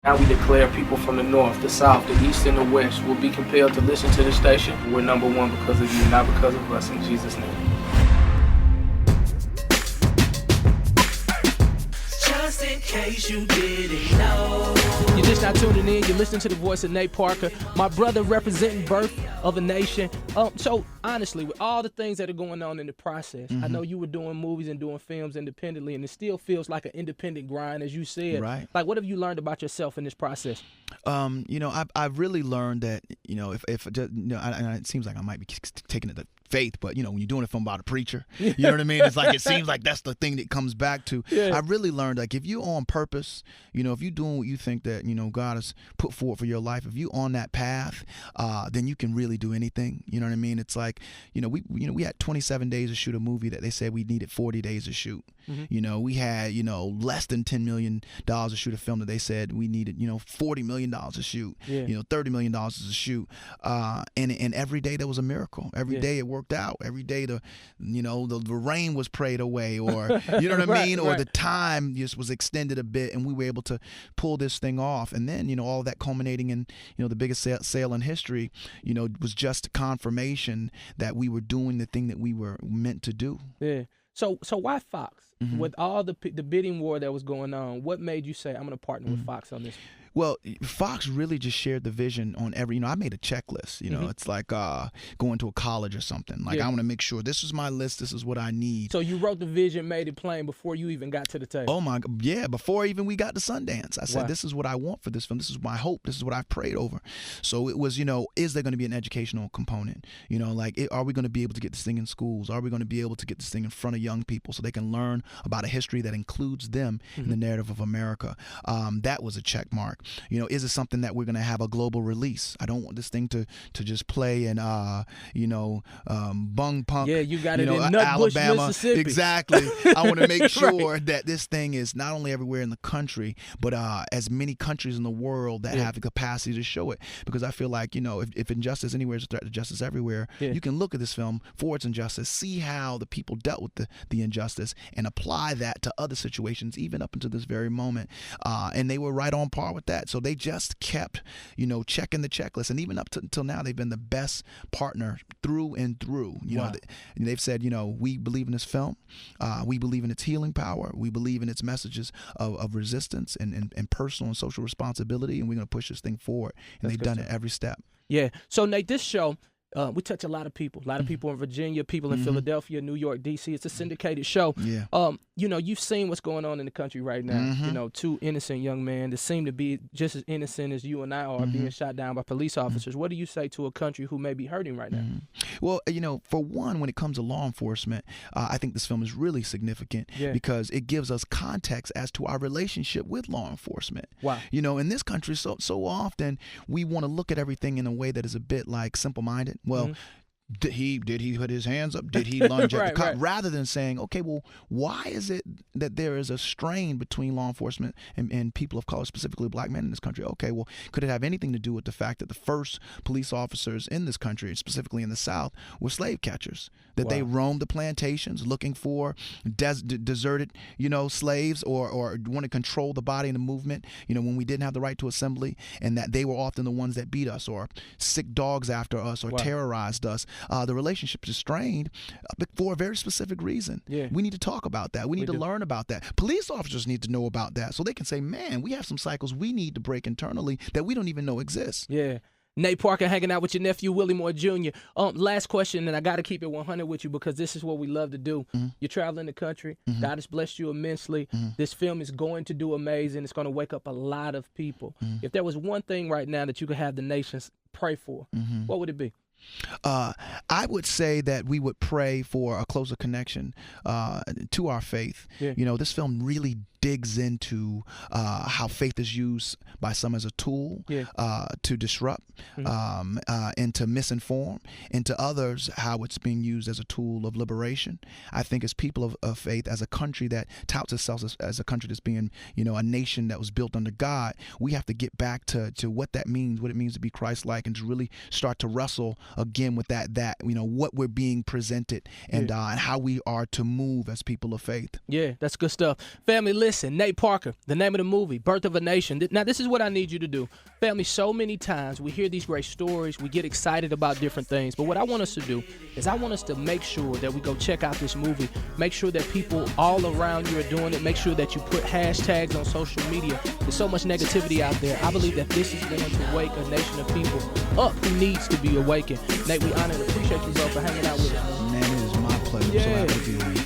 Now we declare people from the north, the south, the east, and the west will be compelled to listen to the station. We're number one because of you, not because of us, in Jesus' name. Just in case you didn't know. You're just not tuning in. You're listening to the voice of Nate Parker, my brother representing Birth of a Nation. So honestly, with all the things that are going on in the process, I know you were doing movies and doing films independently, and it still feels like an independent grind, as you said. Right. Like, what have you learned about yourself in this process? I've really learned that, if and it seems like I might be taking it to faith, but when you're doing a film about a preacher, you know what I mean? It's like, it seems like that's the thing that comes back to. Yeah. I really learned, like, if you're on purpose, if you're doing what you think that, God has put forward for your life, if you're on that path, then you can really do anything. You know what I mean? It's like, we had 27 days to shoot a movie that they said we needed 40 days to shoot. We had, less than $10 million to shoot a film that they said we needed, $40 million to shoot, $30 million to shoot. And every day there was a miracle. Every day it worked out. Every day the rain was prayed away, or, you know what I mean? Or the time just was extended a bit, and we were able to pull this thing off. And then, all of that culminating in, the biggest sale in history, was just confirmation that we were doing the thing that we were meant to do. Yeah. So why Fox? With all the bidding war that was going on, what made you say, I'm going to partner with Fox on this? Well, Fox really just shared the vision on every, I made a checklist, it's like going to a college or something. Like, I want to make sure this is my list, this is what I need. So you wrote the vision, made it plain before you even got to the table? Oh my, yeah, before even we got to Sundance. I said, this is what I want for this film. This is my hope. This is what I've prayed over. So it was, is there going to be an educational component? Are we going to be able to get this thing in schools? Are we going to be able to get this thing in front of young people so they can learn about a history that includes them in the narrative of America? That was a check mark. Is it something that we're going to have a global release? I don't want this thing to just play in, bung punk, you got it in Nutbush, Alabama. Mississippi. Exactly. I want to make sure that this thing is not only everywhere in the country, but as many countries in the world that have the capacity to show it. Because I feel like, if injustice anywhere is a threat to justice everywhere, you can look at this film for its injustice, see how the people dealt with the injustice, and apply that to other situations, even up until this very moment. And they were right on par with that. So they just kept, checking the checklist. And even up until now, they've been the best partner through and through. They've said, we believe in this film. We believe in its healing power. We believe in its messages of resistance and personal and social responsibility. And we're going to push this thing forward. And they've done it every step. Yeah. So, Nate, this show, we touch a lot of people. A lot of people in Virginia, people in Philadelphia, New York, D.C. It's a syndicated show. Yeah. You've seen what's going on in the country right now. Two innocent young men that seem to be just as innocent as you and I are being shot down by police officers. What do you say to a country who may be hurting right now? Well, for one, when it comes to law enforcement, I think this film is really significant because it gives us context as to our relationship with law enforcement. Wow. In this country, so often we want to look at everything in a way that is a bit like simple-minded. Well, did he put his hands up? Did he lunge at the cop? Rather than saying, okay, well, why is it that there is a strain between law enforcement and people of color, specifically black men in this country? Okay, well, could it have anything to do with the fact that the first police officers in this country, specifically in the South, were slave catchers? That they roamed the plantations looking for deserted, slaves or want to control the body and the movement, when we didn't have the right to assembly, and that they were often the ones that beat us or sick dogs after us or terrorized us. The relationship is strained for a very specific reason. Yeah. We need to talk about that. We need to learn about that. Police officers need to know about that so they can say, man, we have some cycles we need to break internally that we don't even know exist. Yeah. Nate Parker hanging out with your nephew, Willie Moore Jr. Last question, and I got to keep it 100 with you because this is what we love to do. You're traveling the country. God has blessed you immensely. This film is going to do amazing. It's going to wake up a lot of people. If there was one thing right now that you could have the nations pray for, what would it be? I would say that we would pray for a closer connection to our faith. Yeah. This film really digs into how faith is used by some as a tool to disrupt and to misinform, and to others how it's being used as a tool of liberation. I think as people of faith, as a country that touts itself as a country that's being, a nation that was built under God, we have to get back to what that means, what it means to be Christ-like, and to really start to wrestle again with that what we're being presented and how we are to move as people of faith. Yeah, that's good stuff. Family, listen. listen, Nate Parker, the name of the movie, Birth of a Nation. Now, this is what I need you to do. Family, so many times we hear these great stories, we get excited about different things, but what I want us to do is I want us to make sure that we go check out this movie, make sure that people all around you are doing it, make sure that you put hashtags on social media. There's so much negativity out there. I believe that this is going to wake a nation of people up who needs to be awakened. Nate, we honor and appreciate you, bro, for hanging out with us. Man, it is my pleasure. Yeah. So happy to be here.